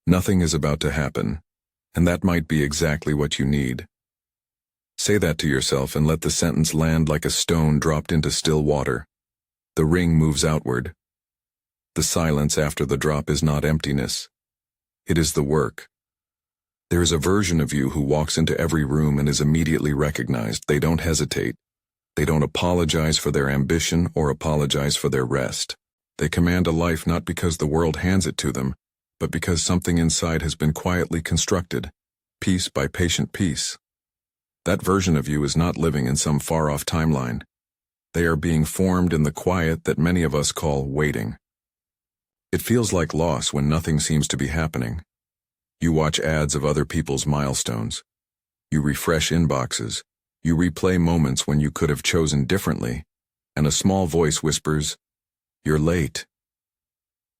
Nothing is about to happen, and that might be exactly what you need. Say that to yourself and let the sentence land like a stone dropped into still water. The ring moves outward. The silence after the drop is not emptiness. It is the work. There is a version of you who walks into every room and is immediately recognized. They don't hesitate. They don't apologize for their ambition or apologize for their rest. They command a life not because the world hands it to them, but because something inside has been quietly constructed, piece by patient piece. That version of you is not living in some far-off timeline. They are being formed in the quiet that many of us call waiting. It feels like loss when nothing seems to be happening. You watch ads of other people's milestones. You refresh inboxes. You replay moments when you could have chosen differently, and a small voice whispers, "You're late."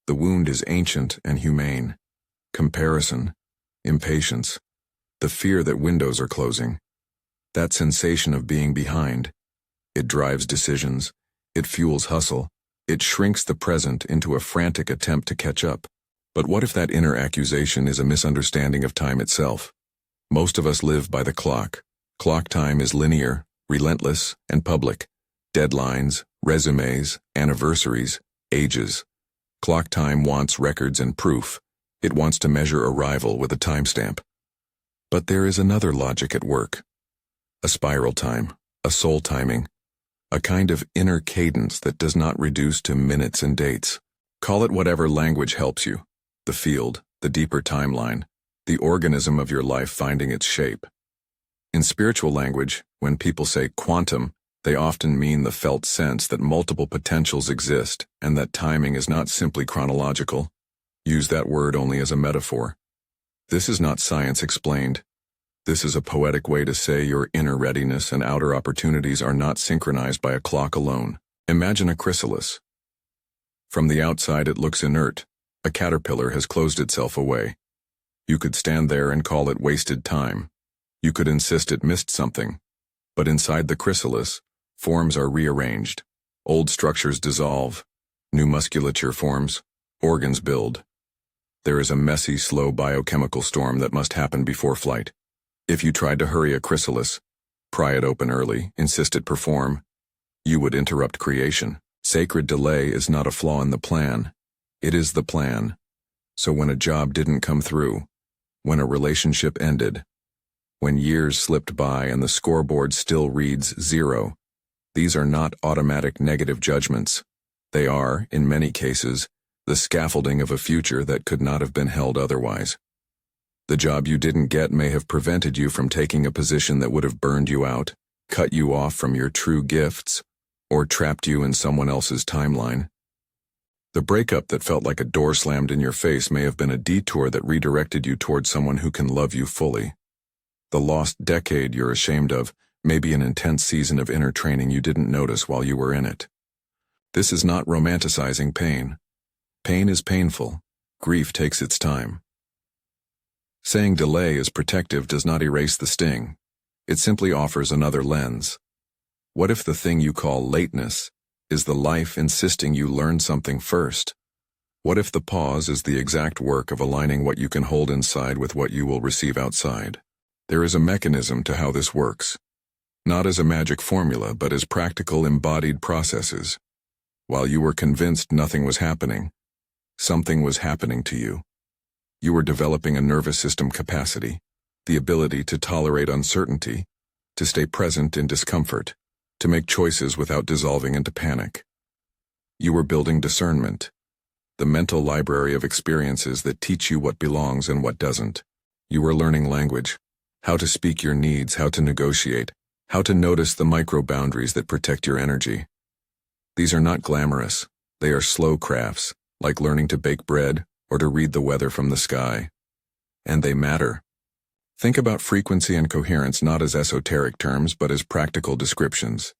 The wound is ancient and humane. Comparison, impatience, the fear that windows are closing. That sensation of being behind. It drives decisions. It fuels hustle. It shrinks the present into a frantic attempt to catch up. But what if that inner accusation is a misunderstanding of time itself? Most of us live by the clock. Clock time is linear, relentless, and public. Deadlines, resumes, anniversaries, ages. Clock time wants records and proof. It wants to measure arrival with a timestamp. But there is another logic at work. A spiral time, a soul timing, a kind of inner cadence that does not reduce to minutes and dates. Call it whatever language helps you. The field, the deeper timeline, the organism of your life finding its shape. In spiritual language, when people say quantum, they often mean the felt sense that multiple potentials exist and that timing is not simply chronological. Use that word only as a metaphor. This is not science explained. This is a poetic way to say your inner readiness and outer opportunities are not synchronized by a clock alone. Imagine a chrysalis. From the outside it looks inert. A caterpillar has closed itself away. You could stand there and call it wasted time. You could insist it missed something. But inside the chrysalis, forms are rearranged. Old structures dissolve. New musculature forms. Organs build. There is a messy, slow biochemical storm that must happen before flight. If you tried to hurry a chrysalis, pry it open early, insist it perform, you would interrupt creation. Sacred delay is not a flaw in the plan. It is the plan. So when a job didn't come through, when a relationship ended, when years slipped by and the scoreboard still reads 0, these are not automatic negative judgments. They are, in many cases, the scaffolding of a future that could not have been held otherwise. The job you didn't get may have prevented you from taking a position that would have burned you out, cut you off from your true gifts, or trapped you in someone else's timeline. The breakup that felt like a door slammed in your face may have been a detour that redirected you towards someone who can love you fully. The lost decade you're ashamed of may be an intense season of inner training you didn't notice while you were in it. This is not romanticizing pain. Pain is painful. Grief takes its time. Saying delay is protective does not erase the sting. It simply offers another lens. What if the thing you call lateness is the life insisting you learn something first? What if the pause is the exact work of aligning what you can hold inside with what you will receive outside? There is a mechanism to how this works. Not as a magic formula, but as practical embodied processes. While you were convinced nothing was happening, something was happening to you. You were developing a nervous system capacity, the ability to tolerate uncertainty, to stay present in discomfort, to make choices without dissolving into panic. You were building discernment, the mental library of experiences that teach you what belongs and what doesn't. You were learning language, how to speak your needs, how to negotiate, how to notice the micro-boundaries that protect your energy. These are not glamorous. They are slow crafts, like learning to bake bread or to read the weather from the sky. And they matter. Think about frequency and coherence not as esoteric terms, but as practical descriptions.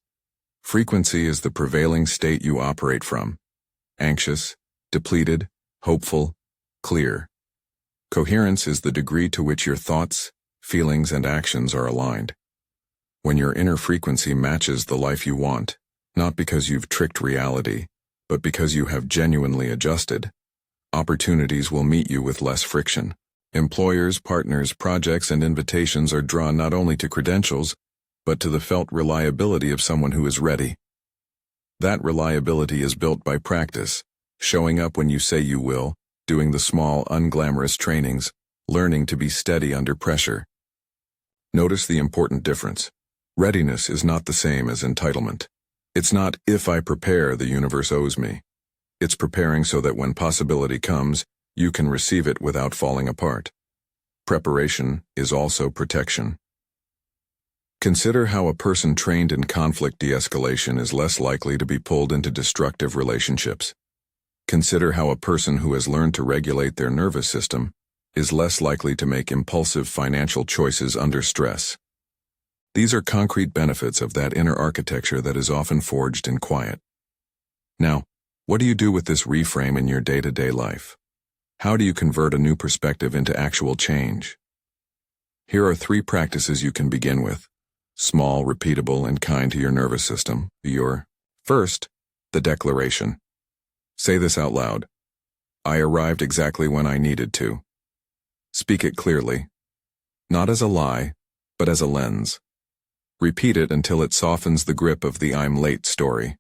Frequency is the prevailing state you operate from. Anxious, depleted, hopeful, clear. Coherence is the degree to which your thoughts, feelings, and actions are aligned. When your inner frequency matches the life you want, not because you've tricked reality, but because you have genuinely adjusted, Opportunities will meet you with less friction. Employers, partners, projects, and invitations are drawn not only to credentials, but to the felt reliability of someone who is ready. That reliability is built by practice, showing up when you say you will, doing the small, unglamorous trainings, learning to be steady under pressure. Notice the important difference. Readiness is not the same as entitlement. It's not, if I prepare, the universe owes me. It's preparing so that when possibility comes, you can receive it without falling apart. Preparation is also protection. Consider how a person trained in conflict de-escalation is less likely to be pulled into destructive relationships. Consider how a person who has learned to regulate their nervous system is less likely to make impulsive financial choices under stress. These are concrete benefits of that inner architecture that is often forged in quiet. Now, what do you do with this reframe in your day-to-day life? How do you convert a new perspective into actual change? Here are 3 practices you can begin with. Small, repeatable, and kind to your nervous system. First, the declaration. Say this out loud. I arrived exactly when I needed to. Speak it clearly. Not as a lie, but as a lens. Repeat it until it softens the grip of the I'm late story.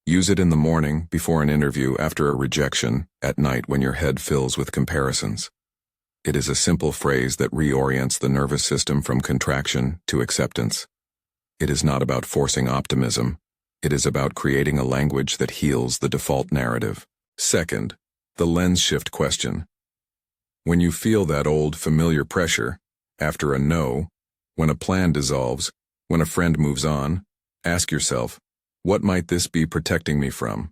Use it in the morning, before an interview, after a rejection, at night when your head fills with comparisons. It is a simple phrase that reorients the nervous system from contraction to acceptance. It is not about forcing optimism. It is about creating a language that heals the default narrative. Second, the lens shift question. When you feel that old, familiar pressure, after a no, when a plan dissolves, when a friend moves on, ask yourself, what might this be protecting me from?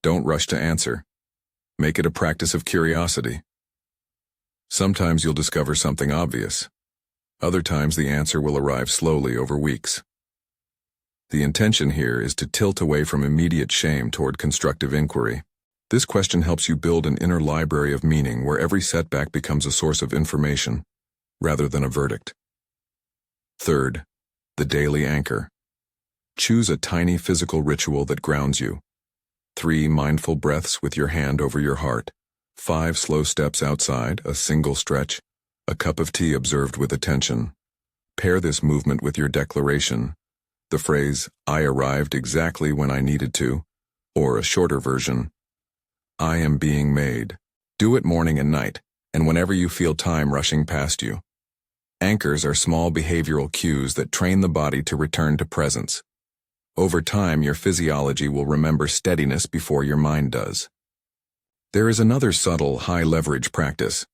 Don't rush to answer. Make it a practice of curiosity. Sometimes you'll discover something obvious. Other times the answer will arrive slowly over weeks. The intention here is to tilt away from immediate shame toward constructive inquiry. This question helps you build an inner library of meaning where every setback becomes a source of information, rather than a verdict. Third, the daily anchor. Choose a tiny physical ritual that grounds you. 3 mindful breaths with your hand over your heart. 5 slow steps outside, a single stretch, a cup of tea observed with attention. Pair this movement with your declaration, the phrase, I arrived exactly when I needed to, or a shorter version, I am being made. Do it morning and night, and whenever you feel time rushing past you. Anchors are small behavioral cues that train the body to return to presence. Over time, your physiology will remember steadiness before your mind does. There is another subtle, high-leverage practice.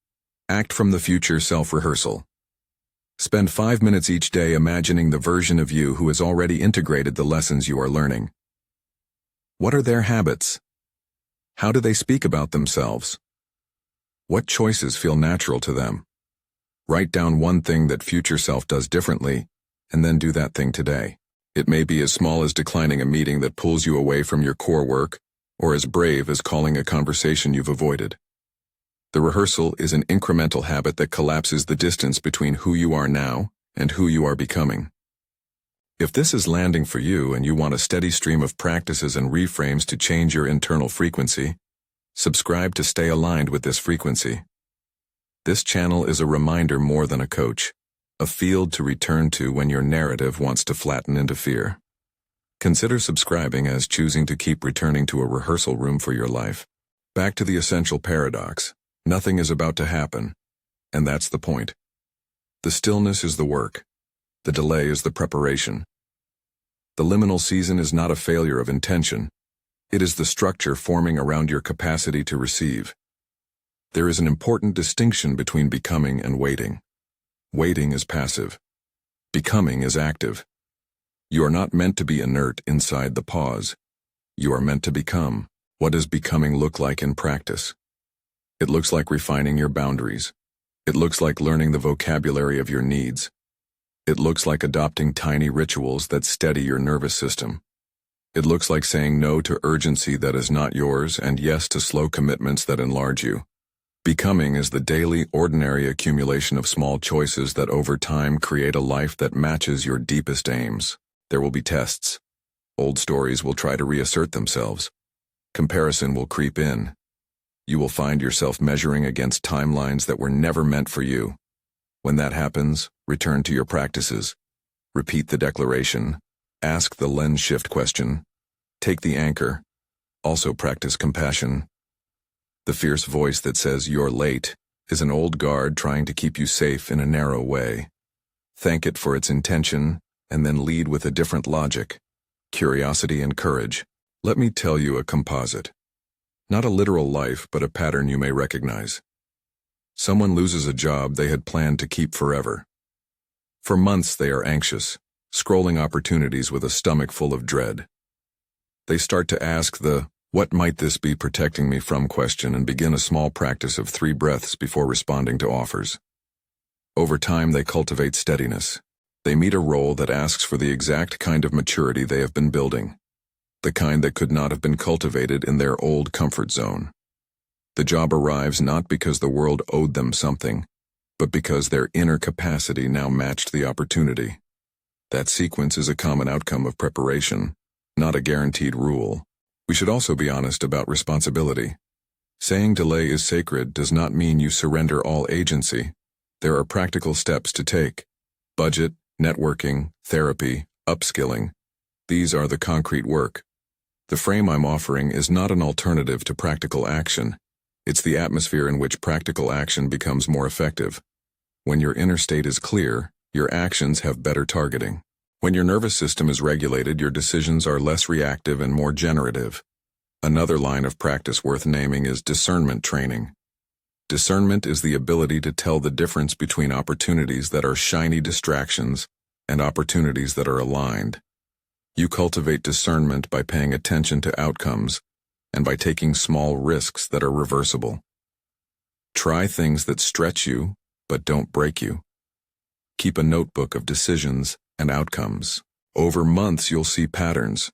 Act from the future self-rehearsal. Spend 5 minutes each day imagining the version of you who has already integrated the lessons you are learning. What are their habits? How do they speak about themselves? What choices feel natural to them? Write down one thing that future self does differently, and then do that thing today. It may be as small as declining a meeting that pulls you away from your core work, or as brave as calling a conversation you've avoided. The rehearsal is an incremental habit that collapses the distance between who you are now and who you are becoming. If this is landing for you and you want a steady stream of practices and reframes to change your internal frequency, subscribe to stay aligned with this frequency. This channel is a reminder more than a coach, a field to return to when your narrative wants to flatten into fear. Consider subscribing as choosing to keep returning to a rehearsal room for your life. Back to the essential paradox. Nothing is about to happen, and that's the point. The stillness is the work. The delay is the preparation. The liminal season is not a failure of intention. It is the structure forming around your capacity to receive. There is an important distinction between becoming and waiting. Waiting is passive. Becoming is active. You are not meant to be inert inside the pause. You are meant to become. What does becoming look like in practice? It looks like refining your boundaries. It looks like learning the vocabulary of your needs. It looks like adopting tiny rituals that steady your nervous system. It looks like saying no to urgency that is not yours and yes to slow commitments that enlarge you. Becoming is the daily, ordinary accumulation of small choices that over time create a life that matches your deepest aims. There will be tests. Old stories will try to reassert themselves. Comparison will creep in. You will find yourself measuring against timelines that were never meant for you. When that happens, return to your practices. Repeat the declaration. Ask the lens shift question. Take the anchor. Also practice compassion. The fierce voice that says you're late is an old guard trying to keep you safe in a narrow way. Thank it for its intention, and then lead with a different logic, curiosity and courage. Let me tell you a composite. Not a literal life, but a pattern you may recognize. Someone loses a job they had planned to keep forever. For months they are anxious, scrolling opportunities with a stomach full of dread. They start to ask the, "What might this be protecting me from?" question and begin a small practice of 3 breaths before responding to offers. Over time they cultivate steadiness. They meet a role that asks for the exact kind of maturity they have been building. The kind that could not have been cultivated in their old comfort zone. The job arrives not because the world owed them something, but because their inner capacity now matched the opportunity. That sequence is a common outcome of preparation, not a guaranteed rule. We should also be honest about responsibility. Saying delay is sacred does not mean you surrender all agency. There are practical steps to take. Budget, networking, therapy, upskilling. These are the concrete work. The frame I'm offering is not an alternative to practical action. It's the atmosphere in which practical action becomes more effective. When your inner state is clear, your actions have better targeting. When your nervous system is regulated, your decisions are less reactive and more generative. Another line of practice worth naming is discernment training. Discernment is the ability to tell the difference between opportunities that are shiny distractions and opportunities that are aligned. You cultivate discernment by paying attention to outcomes and by taking small risks that are reversible. Try things that stretch you, but don't break you. Keep a notebook of decisions and outcomes. Over months you'll see patterns.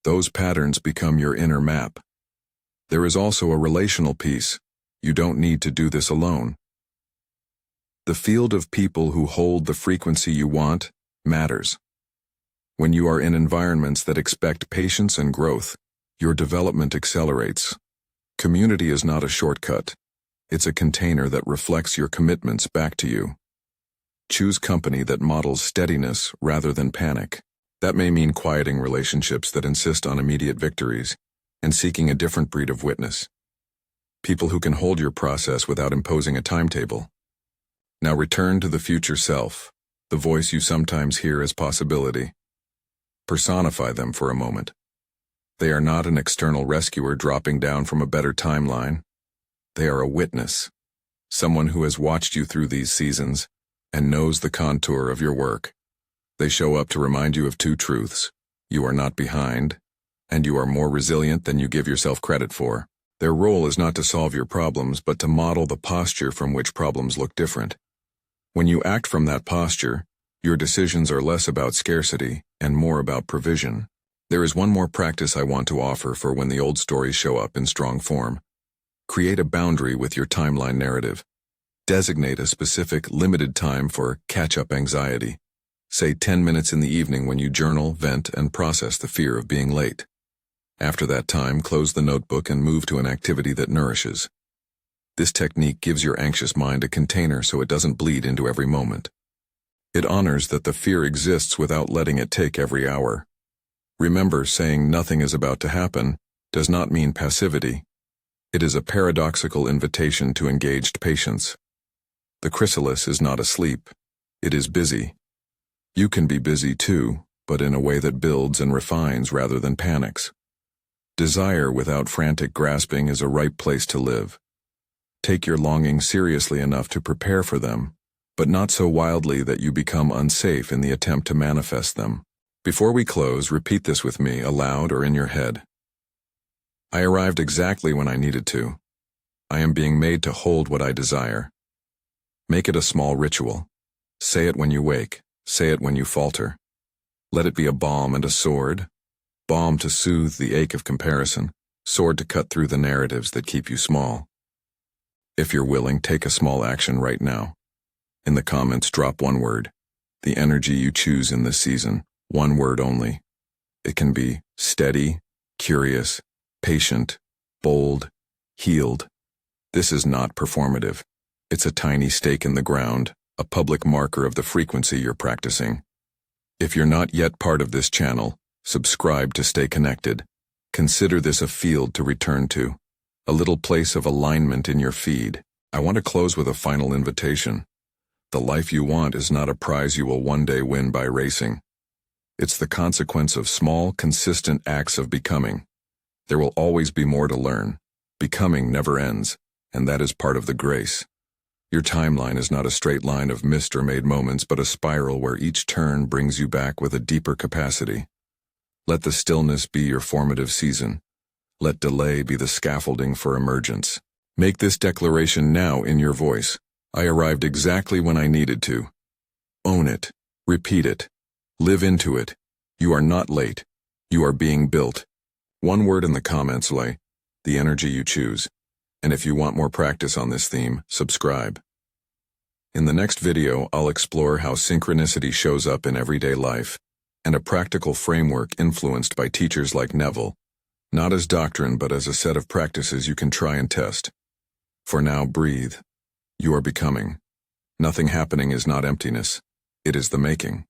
Those patterns become your inner map. There is also a relational piece. You don't need to do this alone. The field of people who hold the frequency you want matters. When you are in environments that expect patience and growth, your development accelerates. Community is not a shortcut. It's a container that reflects your commitments back to you. Choose company that models steadiness rather than panic. That may mean quieting relationships that insist on immediate victories and seeking a different breed of witness. People who can hold your process without imposing a timetable. Now return to the future self, the voice you sometimes hear as possibility. Personify them for a moment. They are not an external rescuer dropping down from a better timeline. They are a witness, someone who has watched you through these seasons and knows the contour of your work. They show up to remind you of 2 truths. You are not behind, and you are more resilient than you give yourself credit for. Their role is not to solve your problems, but to model the posture from which problems look different. When you act from that posture, your decisions are less about scarcity and more about provision. There is one more practice I want to offer for when the old stories show up in strong form. Create a boundary with your timeline narrative. Designate a specific, limited time for catch-up anxiety. Say 10 minutes in the evening when you journal, vent, and process the fear of being late. After that time, close the notebook and move to an activity that nourishes. This technique gives your anxious mind a container so it doesn't bleed into every moment. It honors that the fear exists without letting it take every hour. Remember, saying nothing is about to happen does not mean passivity. It is a paradoxical invitation to engaged patience. The chrysalis is not asleep. It is busy. You can be busy too, but in a way that builds and refines rather than panics. Desire without frantic grasping is a ripe place to live. Take your longings seriously enough to prepare for them, but not so wildly that you become unsafe in the attempt to manifest them. Before we close, repeat this with me, aloud or in your head. I arrived exactly when I needed to. I am being made to hold what I desire. Make it a small ritual. Say it when you wake. Say it when you falter. Let it be a balm and a sword. Balm to soothe the ache of comparison. Sword to cut through the narratives that keep you small. If you're willing, take a small action right now. In the comments, drop one word. The energy you choose in this season. One word only. It can be steady, curious, patient, bold, healed. This is not performative. It's a tiny stake in the ground, a public marker of the frequency you're practicing. If you're not yet part of this channel, subscribe to stay connected. Consider this a field to return to, a little place of alignment in your feed. I want to close with a final invitation. The life you want is not a prize you will one day win by racing. It's the consequence of small, consistent acts of becoming. There will always be more to learn. Becoming never ends, and that is part of the grace. Your timeline is not a straight line of missed or made moments, but a spiral where each turn brings you back with a deeper capacity. Let the stillness be your formative season. Let delay be the scaffolding for emergence. Make this declaration now in your voice. I arrived exactly when I needed to. Own it. Repeat it. Live into it. You are not late. You are being built. One word in the comments, the energy you choose. And if you want more practice on this theme, subscribe. In the next video, I'll explore how synchronicity shows up in everyday life, and a practical framework influenced by teachers like Neville, not as doctrine but as a set of practices you can try and test. For now, breathe. You are becoming. Nothing happening is not emptiness. It is the making.